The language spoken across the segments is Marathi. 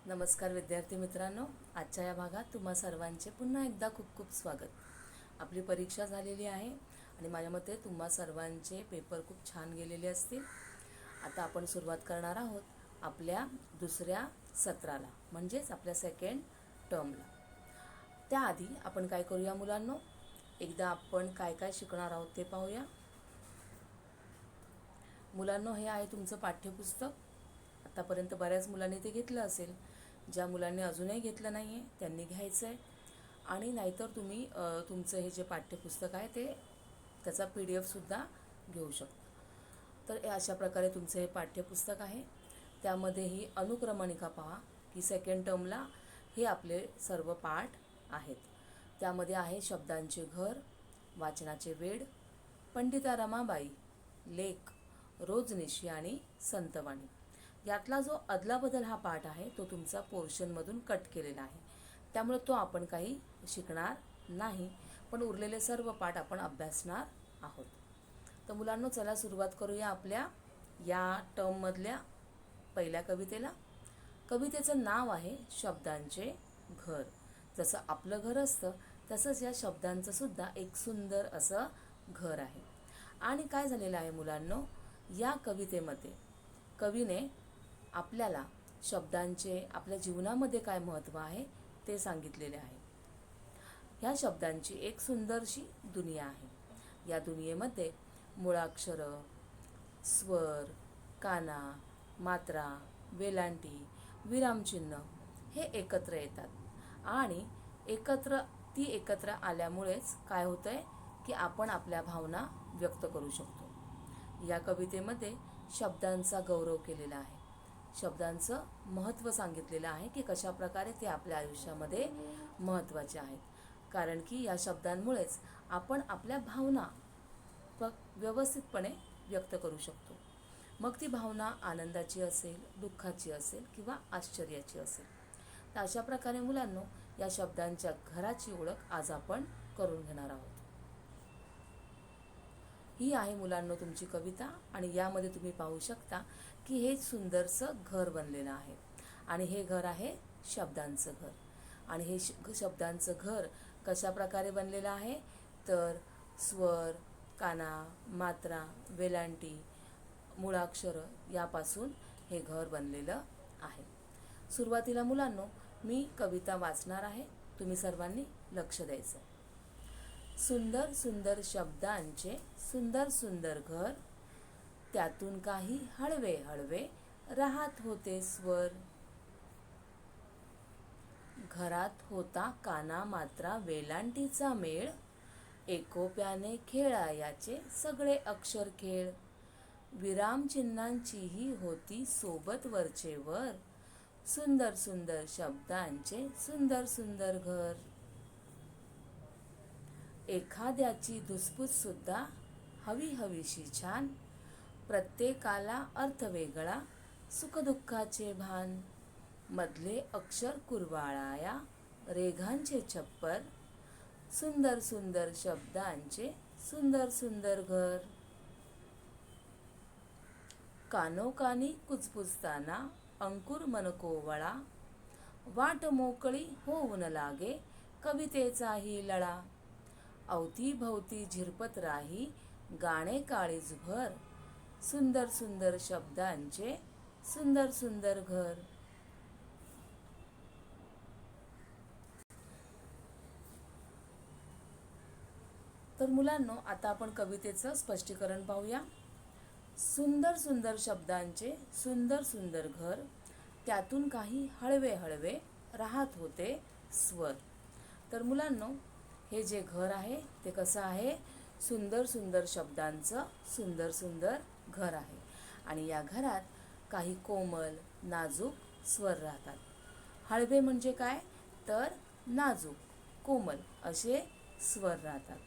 नमस्कार विद्यार्थी मित्रांनो, आजच्या या भागात तुम्हा सर्वांचे पुन्हा एकदा खूप खूप स्वागत. आपली परीक्षा झालेली आहे आणि माझ्या मते तुम्हा सर्वांचे पेपर खूप छान गेलेले असतील. आता आपण सुरुवात करणार आहोत आपल्या दुसऱ्या सत्राला, म्हणजेच आपल्या सेकंड टर्मला. त्याआधी आपण काय करूया मुलांनो, एकदा आपण काय काय शिकणार आहोत ते पाहूया. मुलांनो, हे आहे तुमचं पाठ्यपुस्तक. आतापर्यंत बऱ्याच मुलांनी ते घेतलं असेल. ज्या मुलांनी अजूनही घेतलं नाही आहे त्यांनी घ्यायचं आहे. आणि नाहीतर तुम्ही तुमचं हे जे पाठ्यपुस्तक आहे त्याचा PDF-सुद्धा घेऊ शकता. तर अशा प्रकारे तुमचं हे पाठ्यपुस्तक आहे. त्यामध्ये ही अनुक्रमणिका पहा की सेकंड टर्मला हे आपले सर्व पाठ आहेत. त्यामध्ये आहे शब्दांचे घर, वाचनाचे वेड, पंडिता रमाबाई, लेख, रोजनिशी आणि संतवाणी. यातला जो अदलाबदल हा पाठ आहे तो तुमचा पोर्शनमधून कट केलेला आहे, त्यामुळे तो आपण काही शिकणार नाही, पण उरलेले सर्व पाठ आपण अभ्यासणार आहोत. तर मुलांनो, चला सुरुवात करूया आपल्या या टर्ममधल्या पहिल्या कवितेला. कवितेचं नाव आहे शब्दांचे घर. जसं आपलं घर असतं तसंच या शब्दांचं सुद्धा एक सुंदर असं घर आहे. आणि काय झालेलं आहे मुलांनो, या कवितेमध्ये कवीने आपल्याला शब्दांचे आपल्या जीवनामध्ये काय महत्त्व आहे ते सांगितलेले आहे. ह्या शब्दांची एक सुंदरशी दुनिया आहे. या दुनियेमध्ये मुळाक्षरं, स्वर, काना, मात्रा, वेलांटी, विरामचिन्ह हे एकत्र येतात आणि एकत्र आल्यामुळेच काय होतंय की आपण आपल्या भावना व्यक्त करू शकतो. या कवितेमध्ये शब्दांचा गौरव केलेला आहे. शब्दांचं महत्त्व सांगितलेलं आहे की कशा प्रकारे ते आपल्या आयुष्यामध्ये महत्त्वाचे आहेत. कारण की या शब्दांमुळेच आपण आपल्या भावना व्यवस्थितपणे व्यक्त करू शकतो. मग ती भावना आनंदाची असेल, दुःखाची असेल किंवा आश्चर्याची असेल. तर अशा प्रकारे मुलांनो, या शब्दांच्या घराची ओळख आज आपण करून घेणार आहोत. ही आहे मुलांनो तुमची कविता आणि यामध्ये तुम्ही पाहू शकता की हे सुंदरसं घर बनलेलं आहे आणि हे घर आहे शब्दांचं घर. आणि हे शब्दांचं घर कशा प्रकारे बनलेलं आहे तर स्वर, काना, मात्रा, वेलांटी, मुळाक्षर यापासून हे घर बनलेलं आहे. सुरुवातीला मुलांनो मी कविता वाचणार आहे, तुम्ही सर्वांनी लक्ष द्यायचं. सुंदर सुंदर शब्दांचे सुंदर सुंदर घर, त्यातून काही हळवे हळवे राहत होते स्वर. घरात होता काना मात्रा वेलांटीचा मेळ, एकोप्याने खेळायाचे सगळे अक्षर खेळ. विरामचिन्हांचीही होती सोबत वरचे वर, सुंदर सुंदर शब्दांचे सुंदर सुंदर घर. एखाद्याची धुसफूस सुद्धा हवी हवीशी छान, प्रत्येकाला अर्थ वेगळा सुखदुःखाचे भान. मधले अक्षर कुरवाळाया रेघांचे छप्पर, सुंदर सुंदर शब्दांचे सुंदर सुंदर घर. कानोकानी कुजबुजताना अंकुर मनकोवळा, वाट मोकळी होऊन लागे कवितेचाही लळा. अवतीभवती झिरपत राही गाणे काळीजभर, सुंदर सुंदर शब्दांचे सुंदर सुंदर घर. तर मुलांनो, आता आपण कवितेचं स्पष्टीकरण पाहूया. सुंदर सुंदर शब्दांचे सुंदर सुंदर घर, त्यातून काही हळवे हळवे राहत होते स्वर. तर मुलांनो, हे जे घर आहे ते कसं आहे, सुंदर सुंदर शब्दांचं सुंदर सुंदर घर आहे. आणि या घरात काही कोमल नाजूक स्वर राहतात. हळवे म्हणजे काय तर नाजूक कोमल असे स्वर राहतात.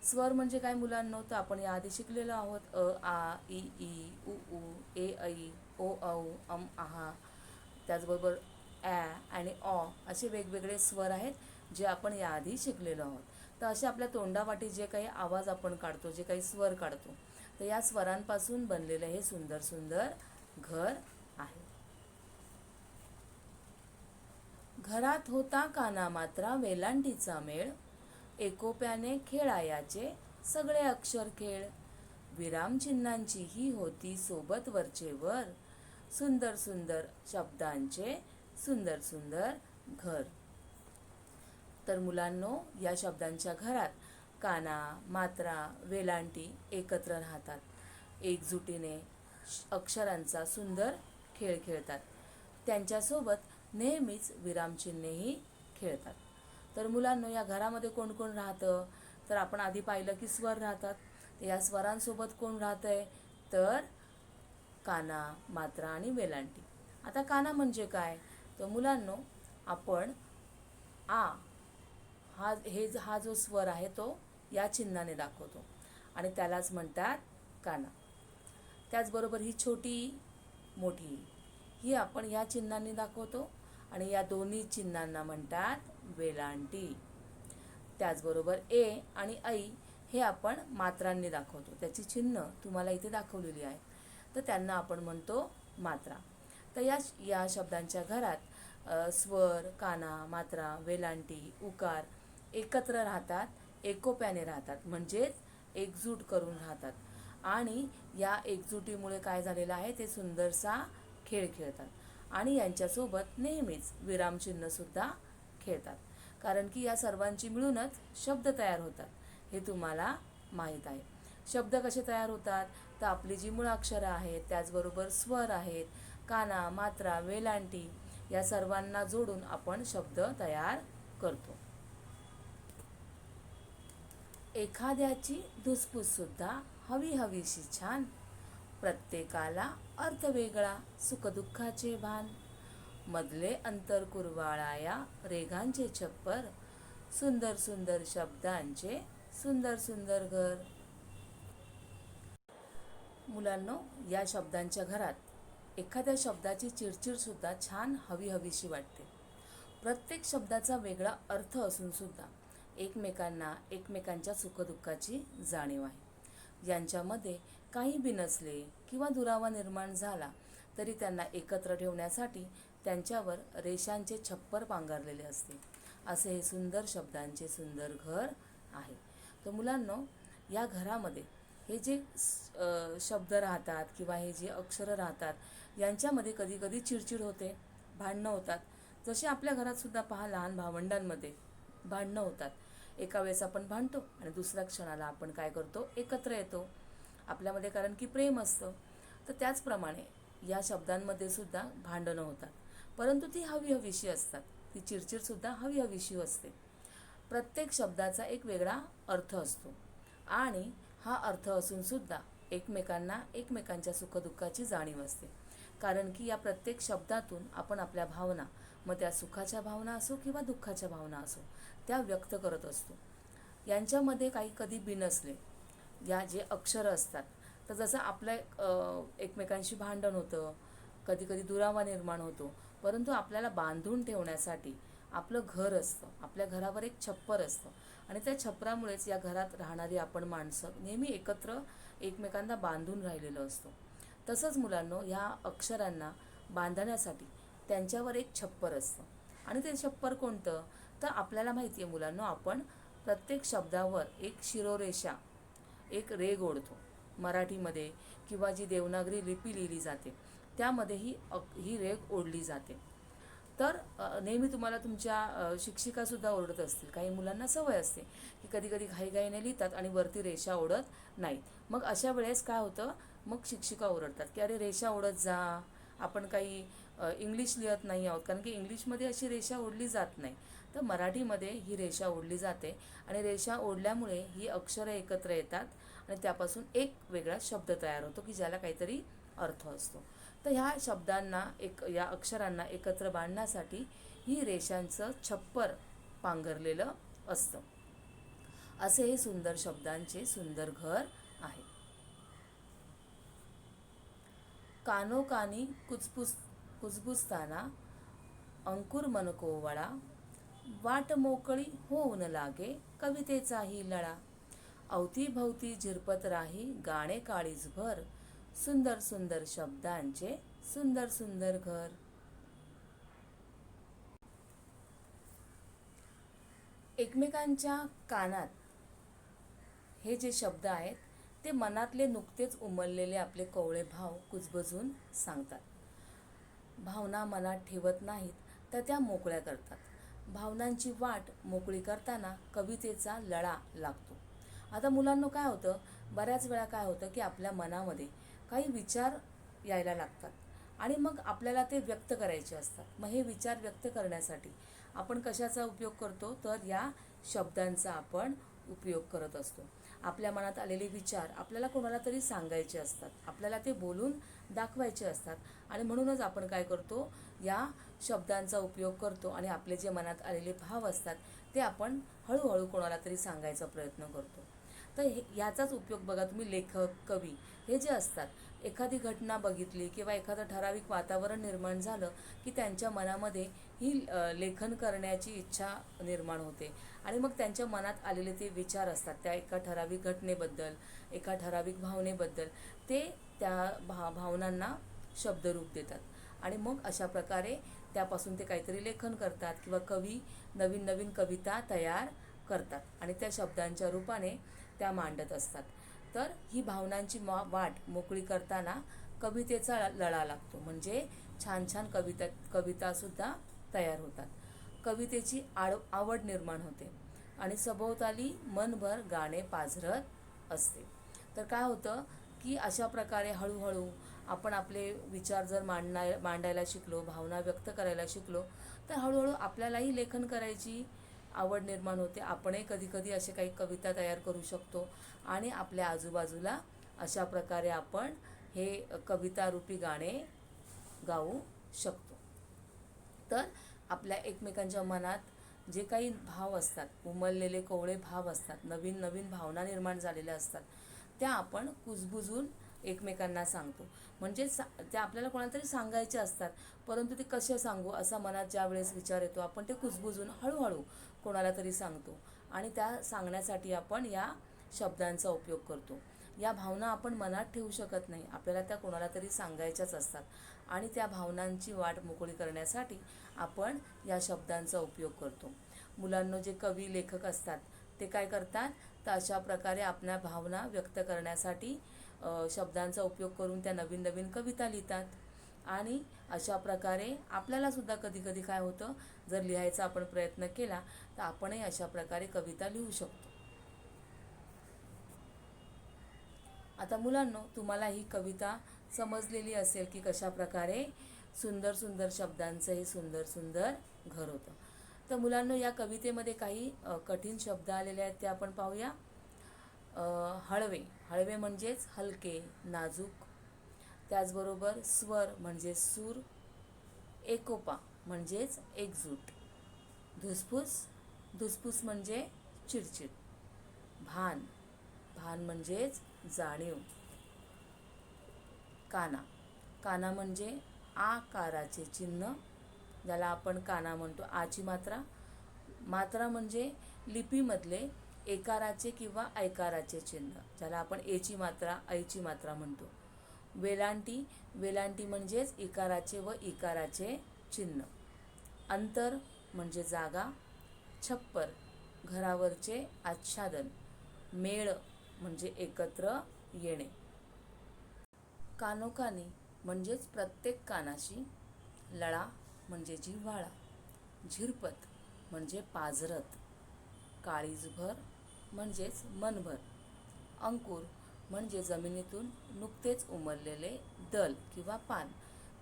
स्वर म्हणजे काय मुलांनो, तर आपण याआधी शिकलेलो आहोत. अ आ इ ई उ ऊ ए ऐ ओ औ अम आहा. त्याचबरोबर ॲ आणि ऑ असे वेगवेगळे स्वर आहेत जे आपण याआधी शिकलेलो आहोत. तर असे आपल्या तोंडावाटी जे काही आवाज आपण काढतो, जे काही स्वर काढतो, तर या स्वरांपासून बनलेलं हे सुंदर सुंदर घर आहे. घरात होता काना मात्रा वेलांटीचा मेळ, एकोप्याने खेळायाचे सगळे अक्षर खेळ. विरामचिन्हांची ही होती सोबत वरचेवर, सुंदर सुंदर शब्दांचे सुंदर सुंदर घर. तर मुलांनो, या शब्दांच्या घरात काना, मात्रा, वेलांटी एकत्र राहतात. एकजुटीने अक्षरांचा सुंदर खेळ खेळतात. त्यांच्यासोबत नेहमीच विरामचिन्हेही खेळतात. तर मुलांनो, या घरामध्ये कोण कोण राहतं? तर आपण आधी पाहिलं की स्वर राहतात. तर या स्वरांसोबत कोण राहतंय? तर काना, मात्रा आणि वेलांटी. आता काना म्हणजे काय? तर मुलांनो, आपण आ हा जो स्वर आहे तो या चिन्हाने दाखवतो आणि त्यालाच म्हणतात काना. त्याचबरोबर ही छोटी, मोठी ही आपण या चिन्हांनी दाखवतो आणि या दोन्ही चिन्हांना म्हणतात वेलांटी. त्याचबरोबर ए आणि ऐ हे आपण मात्रांनी दाखवतो. त्याची चिन्ह तुम्हाला इथे दाखवलेली आहे. तर त्यांना आपण म्हणतो मात्रा. तर या शब्दांच्या घरात स्वर, काना, मात्रा, वेलांटी, उकार एकत्र राहतात, एकोप्याने राहतात, म्हणजेच एकजूट करून राहतात. आणि या एकजुटीमुळे काय झालेलं आहे, ते सुंदरसा खेळ खेळतात आणि यांच्यासोबत नेहमीच विरामचिन्हसुद्धा खेळतात. कारण की या सर्वांची मिळूनच शब्द तयार होतात, हे तुम्हाला माहीत आहे. शब्द कसे तयार होतात? तर आपली जी मूळाक्षरं आहेत, त्याचबरोबर स्वर आहेत, काना, मात्रा, वेलांटी या सर्वांना जोडून आपण शब्द तयार करतो. एखाद्याची धुसफूससुद्धा हवी हवीशी छान, प्रत्येकाला अर्थ वेगळा सुखदुःखाचे भान. मधले अंतर कुरवाळाया रेघांचे छप्पर, सुंदर सुंदर शब्दांचे सुंदर सुंदर घर. मुलांनो, या शब्दांच्या घरात एखाद्या शब्दाची चिडचिडसुद्धा छान हवी हवीशी वाटते. प्रत्येक शब्दाचा वेगळा अर्थ असून सुद्धा एकमेकांना एकमेकांच्या सुखदुःखाची जाणीव आहे. यांच्यामध्ये काही बी नसले किंवा दुरावा निर्माण झाला तरी त्यांना एकत्र ठेवण्यासाठी त्यांच्यावर रेषांचे छप्पर पांघरलेले असते. असे हे सुंदर शब्दांचे सुंदर घर आहे. तर मुलांनो, या घरामध्ये हे जे शब्द राहतात किंवा हे जे अक्षरं राहतात, यांच्यामध्ये कधी कधी चिडचिड होते, भांडणं होतात. जसे आपल्या घरातसुद्धा पहा, लहान भावंडांमध्ये भांडणं होतात. एका वेळेस आपण भांडतो आणि दुसऱ्या क्षणाला आपण काय करतो, एकत्र येतो आपल्यामध्ये, कारण की प्रेम असतं. तर त्याचप्रमाणे या शब्दांमध्ये सुद्धा भांडणं होतात, परंतु ती हवी हवीशी असतात. ती चिडचिडसुद्धा हवी हवीशी असते. प्रत्येक शब्दाचा एक वेगळा अर्थ असतो आणि हा अर्थ असून सुद्धा एकमेकांना एकमेकांच्या सुखदुःखाची जाणीव असते. कारण की या प्रत्येक शब्दातून आपण आपल्या भावना, मग त्या सुखाच्या भावना असो किंवा दुःखाच्या भावना असो, त्या व्यक्त करत असतो. यांच्यामध्ये काही कधी बिनसले या जे अक्षरं असतात, तर जसं आपलं एकमेकांशी भांडण होतं, कधी कधी दुरावा निर्माण होतो, परंतु आपल्याला बांधून ठेवण्यासाठी आपलं घर असतं, आपल्या घरावर एक छप्पर असतं आणि त्या छप्परामुळेच या घरात राहणारी आपण माणसं नेहमी एकत्र एकमेकांना बांधून राहिलेलं असतो. तसंच मुलांनो, ह्या अक्षरांना बांधण्यासाठी त्यांच्यावर एक छप्पर असतं आणि ते छप्पर कोणतं? तर आपल्याला माहिती आहे मुलांनो, आपण प्रत्येक शब्दावर एक शिरोरेषा, एक रेघ ओढतो. मराठीमध्ये किंवा जी देवनागरी लिपी लिहिली जाते त्यामध्ये ही रेघ ओढली जाते. तर नेहमी तुम्हाला तुमच्या शिक्षिकासुद्धा ओरडत असतील. काही मुलांना सवय असते की कधी कधी घाईघाईने लिहितात आणि वरती रेषा ओढत नाहीत. मग अशा वेळेस काय होतं, मग शिक्षिका ओरडतात की अरे रेषा ओढत जा, आपण काही इंग्लिश लिहत नाही आहोत. कारण की इंग्लिशमध्ये अशी रेषा ओढली जात नाही, तर मराठीमध्ये ही रेषा ओढली जाते आणि रेषा ओढल्यामुळे ही अक्षरं एकत्र येतात आणि त्यापासून एक वेगळा शब्द तयार होतो की ज्याला काहीतरी अर्थ असतो. तर ह्या शब्दांना या अक्षरांना एकत्र बांधण्यासाठी ही रेषांचं छप्पर पांघरलेलं असतं. असे हे सुंदर शब्दांचे सुंदर घर आहे. कानोकानी कुजबुजताना अंकुर मन कोवळा, वाट मोकळी होऊन लागे कवितेचाही लळा. अवतीभवती झिरपत राही गाणे काळीजभर, सुंदर सुंदर शब्दांचे सुंदर सुंदर घर. एकमेकांच्या कानात हे जे शब्द आहेत ते मनातले नुकतेच उमललेले आपले कोवळे भाव कुजबजून सांगतात. भावना मनात ठेवत नाहीत, तर त्या मोकळ्या करतात. भावनांची वाट मोकळी करताना कवितेचा लळा लागतो. आता मुलांना काय होतं, बऱ्याच वेळा काय होतं की आपल्या मनामध्ये काही विचार यायला लागतात आणि मग आपल्याला ते व्यक्त करायचे असतात. मग हे विचार व्यक्त करण्यासाठी आपण कशाचा उपयोग करतो, तर या शब्दांचा आपण उपयोग करत असतो. आपल्या मनात आलेले विचार आपल्याला कोणाला तरी सांगायचे असतात, आपल्याला ते बोलून दाखवायचे असतात आणि म्हणूनच आपण काय करतो, या शब्दांचा उपयोग करतो आणि आपले जे मनात आलेले भाव असतात ते आपण हळूहळू कोणाला तरी सांगायचा प्रयत्न करतो. तर याचाच उपयोग बघा तुम्ही, लेखक, कवी हे जे असतात, एखादी घटना बघितली किंवा एखादं ठराविक वातावरण निर्माण झालं की त्यांच्या मनामध्ये ही लेखन करण्याची इच्छा निर्माण होते आणि मग त्यांच्या मनात आलेले ते विचार असतात त्या एका ठराविक घटनेबद्दल, एका ठराविक भावनेबद्दल, ते त्या भावनांना शब्दरूप देतात आणि मग अशा प्रकारे त्यापासून ते काहीतरी लेखन करतात किंवा कवी नवीन नवीन कविता तयार करतात आणि त्या शब्दांच्या रूपाने त्या मांडत असतात. तर ही भावनांची वाट मोकळी करताना कवितेचा लळा लागतो, म्हणजे छान छान कवितासुद्धा तयार होतात. कवितेची आवड निर्माण होते आणि सभोवताली मनभर गाणे पाझरत असते. तर काय होतं की अशा प्रकारे हळूहळू आपण आपले विचार जर मांडायला शिकलो, भावना व्यक्त करायला शिकलो, तर हळूहळू आपल्यालाही लेखन करायची आवड निर्माण होते. आपणही कधी कधी असे काही कविता तयार करू शकतो आणि आपल्या आजूबाजूला अशा प्रकारे आपण हे कवितारूपी गाणे गाऊ शकतो. तर आपल्या एकमेकांच्या मनात जे काही भाव असतात, उमललेले कोवळे भाव असतात, नवीन नवीन भावना निर्माण झालेल्या असतात, त्या आपण कुजबुजून एकमेकांना सांगतो. म्हणजे त्या आपल्याला कोणाला तरी सांगायचे असतात, परंतु ते कसे सांगू असा मनात ज्या वेळेस विचार येतो, आपण ते कुजबुजून हळूहळू कोणाला तरी सांगतो आणि त्या सांगण्यासाठी आपण या शब्दांचा उपयोग करतो. या भावना आपण मनात ठेवू शकत नाही, आपल्याला त्या कोणाला तरी सांगायच्याच असतात आणि त्या भावनांची वाट मोकळी करण्यासाठी आपण या शब्दांचा उपयोग करतो. मुलांना जे कवी लेखक असतात ते काय करतात, तर अशा प्रकारे आपल्या भावना व्यक्त करण्यासाठी शब्दांचा उपयोग करून त्या नवीन नवीन कविता लिहितात आणि अशा प्रकारे आपल्यालासुद्धा कधी कधी काय होतं, जर लिहायचा आपण प्रयत्न केला तर आपणही अशा प्रकारे कविता लिहू शकतो. आता मुलांनो, तुम्हाला ही कविता समजलेली असेल की कशा प्रकारे सुंदर सुंदर शब्दांचं हे सुंदर सुंदर घर होतं. तर मुलांनो, या कवितेमध्ये काही कठीण शब्द आलेले आहेत ते आपण पाहूया. हळवे, हळवे म्हणजेच हलके, नाजूक. त्याचबरोबर स्वर म्हणजे सूर. एकोपा म्हणजेच एकजूट. धुसफूस, धुसफूस म्हणजे चिडचिड. भान, भान म्हणजेच जाणीव. काना, काना म्हणजे आकाराचे चिन्ह, ज्याला आपण काना म्हणतो. आची मात्रा. मात्रा म्हणजे लिपीमधले एकाराचे किंवा ऐकाराचे चिन्ह, ज्याला आपण एची मात्रा, ऐची मात्रा म्हणतो. वेलांटी, वेलांटी म्हणजेच इकाराचे व इकाराचे चिन्ह. अंतर म्हणजे जागा. छप्पर, घरावरचे आच्छादन. मेळ म्हणजे एकत्र येणे. कानोकानी म्हणजेच प्रत्येक कानाशी. लळा म्हणजे जिव्हाळा. झिरपत म्हणजे पाझरत. काळीजभर म्हणजेच मनभर. अंकुर म्हणजे जमिनीतून नुकतेच उमललेले दल किंवा पान.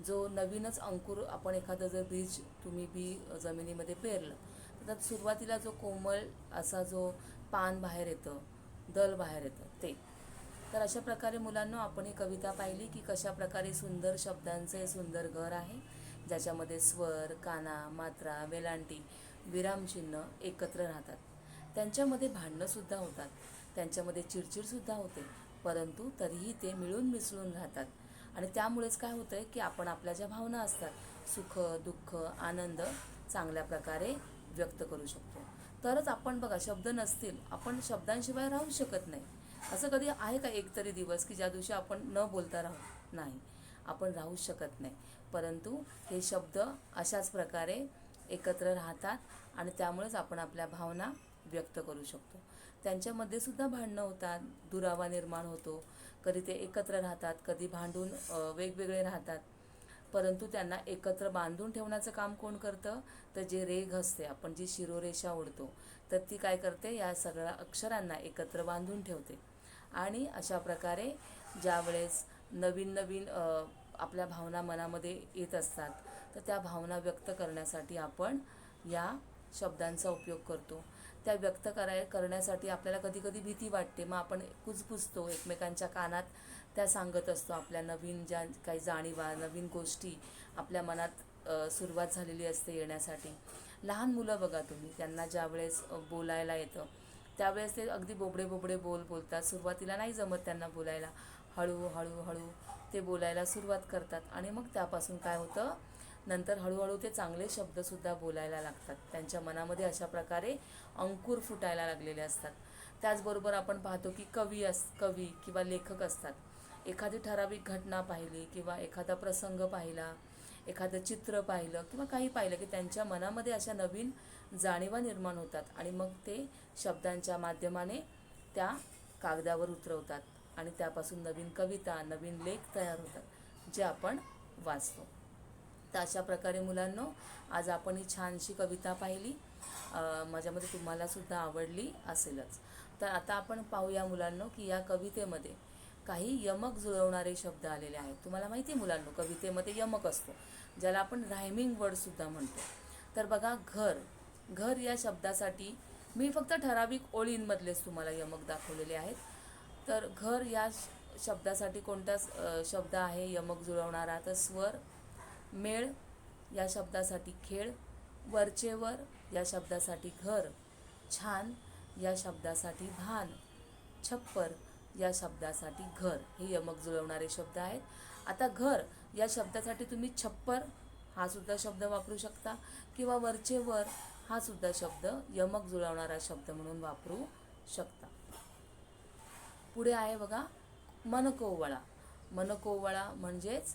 जो नवीनच अंकुर, आपण एखादं जर बीज तुम्ही जमिनीमध्ये पेरलं तर त्यात सुरुवातीला जो कोमल असा जो पान बाहेर येतं, दल बाहेर येतं ते. तर अशा प्रकारे मुलांना आपण ही कविता पाहिली की कशा प्रकारे सुंदर शब्दांचं हे सुंदर घर आहे, ज्याच्यामध्ये स्वर, काना, मात्रा, वेलांटी, विरामचिन्ह एकत्र राहतात. त्यांच्यामध्ये भांडणंसुद्धा होतात, त्यांच्यामध्ये चिडचिडसुद्धा होते, परंतु तरीही ते मिळून मिसळून राहतात आणि त्यामुळेच काय होतं आहे की आपण आपल्या ज्या भावना असतात, सुख, दुःख, आनंद चांगल्या प्रकारे व्यक्त करू शकतो. तरच आपण बघा, शब्द नसतील आपण शब्दांशिवाय राहू शकत नाही. असं कधी आहे का एकतरी दिवस की ज्या दिवशी आपण न बोलता राहू? नाही, आपण राहू शकत नाही. परंतु हे शब्द अशाच प्रकारे एकत्र राहतात आणि त्यामुळेच आपण आपल्या भावना व्यक्त करू शकतो. त्यांच्यामध्ये सुद्धा भांडणं होतात, दुरावा निर्माण होतो. कधी ते एकत्र राहतात, कधी भांडून वेगवेगळे राहतात. परंतु त्यांना एकत्र बांधून ठेवण्याचं काम कोण करतं? तर जे रेघ असते, आपण जी शिरोरेषा ओढतो, तर ती काय करते? या सगळ्या अक्षरांना एकत्र बांधून ठेवते. आणि अशा प्रकारे ज्यावेळेस नवीन नवीन आपल्या भावना मनामध्ये येत असतात, तर त्या भावना व्यक्त करण्यासाठी आपण या शब्दांचा उपयोग करतो. त्या व्यक्त करण्यासाठी आपल्याला कधी कधी भीती वाटते, मग आपण कुजबुजतो, एकमेकांच्या कानात त्या सांगत असतो आपल्या नवीन ज्या काही जाणीवा, नवीन गोष्टी आपल्या मनात सुरुवात झालेली असते येण्यासाठी. लहान मुलं बघा तुम्ही, त्यांना ज्यावेळेस बोलायला येतं त्यावेळेस ते अगदी बोबडे बोबडे बोलतात. सुरुवातीला नाही जमत त्यांना बोलायला, हळू ते बोलायला सुरुवात करतात आणि मग त्यापासून काय होतं, नंतर हळूहळू ते चांगले शब्दसुद्धा बोलायला लागतात. त्यांच्या मनामध्ये अशा प्रकारे अंकुर फुटायला लागलेले असतात. त्याचबरोबर आपण पाहतो की कवी किंवा लेखक असतात. एखादी ठराविक घटना पाहिली किंवा एखादा प्रसंग पाहिला, एखादं चित्र पाहिलं किंवा काही पाहिलं की त्यांच्या मनामध्ये अशा नवीन जाणीवा निर्माण होतात आणि मग ते शब्दांच्या माध्यमाने त्या कागदावर उतरवतात आणि त्यापासून नवीन कविता, नवीन लेख तयार होतात, जे आपण वाचतो. तर अशा प्रकारे मुलांनो, आज आपण ही छानशी कविता पाहिली. माझ्यामध्ये तुम्हालासुद्धा आवडली असेलच. तर आता आपण पाहूया मुलांनो की या कवितेमध्ये काही यमक जुळवणारे शब्द आलेले आहेत. तुम्हाला माहिती आहे मुलांनो, कवितेमध्ये यमक असतो, ज्याला आपण रायमिंग वर्डसुद्धा म्हणतो. तर बघा, घर या शब्दासाठी मी फक्त ठराविक ओळींमधलेच तुम्हाला यमक दाखवलेले आहेत. तर घर या शब्दासाठी कोणता शब्द आहे यमक जुळवणारा? तर स्वर. मेळ या शब्दासाठी खेळ. वरचेवर या शब्दासाठी घर. छान या शब्दासाठी भान. छप्पर या शब्दासाठी घर. हे यमक जुळवणारे शब्द आहेत. आता घर या शब्दासाठी तुम्ही छप्पर हा सुद्धा शब्द वापरू शकता किंवा वरचेवर हा सुद्धा शब्द यमक जुळवणारा शब्द म्हणून वापरू शकता. पुढे आहे बघा, मनकोवळा. मनकोवळा म्हणजेच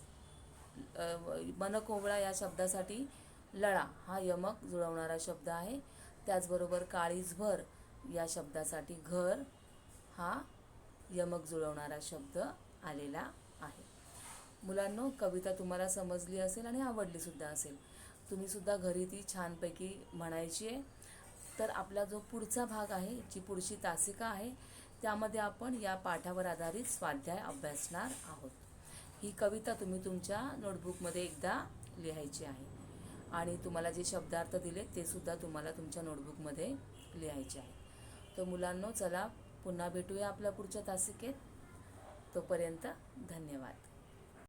मनकोवळा या शब्दासाठी लळा हा यमक जुळवणारा शब्द आहे. त्याचबरोबर काळीजभर या शब्दासाठी घर हा यमक जुळवणारा शब्द आलेला आहे. मुलांनो, कविता तुम्हाला समजली असेल आणि आवडलीसुद्धा असेल. तुम्हीसुद्धा घरी ती छानपैकी म्हणायची आहे. तर आपला जो पुढचा भाग आहे, जी पुढची तासिका आहे, त्यामध्ये आपण या पाठावर आधारित स्वाध्याय अभ्यासणार आहोत. ही कविता तुम्ही तुमच्या नोटबुकमध्ये एकदा लिहायची आहे आणि तुम्हाला जे शब्दार्थ दिले ते सुद्धा तुम्हाला तुमच्या नोटबुकमध्ये लिहायचे आहे. तर मुलांनो, चला पुन्हा भेटूया आपल्या पुढच्या तासिकेत. तोपर्यंत धन्यवाद.